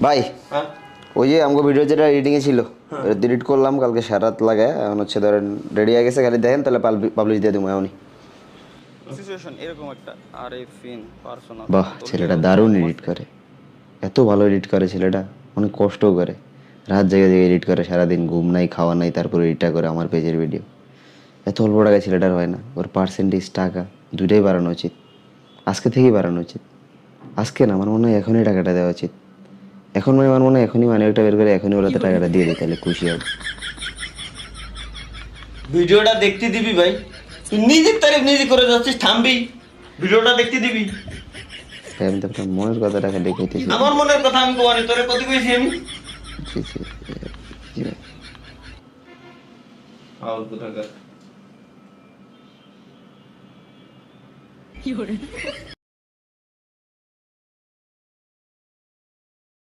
ভাই হ্যাঁ ওই যে আমাকে ভিডিও যেটা এডিটিংয়ে ছিল ডিলিট করলাম কালকে সারাত লাগায় এখন হচ্ছে ধরেন রেডি হয়ে গেছে খালি দেখেন তাহলে পাবলিশ দিয়ে দেবো এমনই। সিচুয়েশন এরকম একটা আরিফিন পার্সোনাল বাহ তো ছেলেটা দারুণ এডিট করে, এত ভালো এডিট করে ছেলেটা, অনেক কষ্টও করে, রাত জেগে জেগে এডিট করে, সারাদিন ঘুম নাই খাওয়া নাই, তারপরে এডিটটা করে আমার পেজের ভিডিও। এত অল্প টাকা ছেলেটার হয় না, ওর পার্সেন্টেজ টাকা দুইটাই বাড়ানো উচিত, আজকে থেকেই বাড়ানো উচিত। আজকে না, আমার মনে হয় এখনই টাকাটা দেওয়া উচিত। এখন মানে আমার মনে হয় এখনই মানে ওটা বের করে এখনই ওরাতে টাকাটা দিয়ে দিই, তাহলে খুশি হবে। ভিডিওটা দেখতে দিবি ভাই, তুই নিজের তারিফ নিজে করে যাচ্ছিস, থামবি, ভিডিওটা দেখতে দিবি। তাই আমি তো আপনার মনের কথাটা খালি কইতেছি। আমার মনের কথা আমি কোয়ানি, তোরে কত কইছি আমি। জি জি জি ভাই। আউল কোথাকার।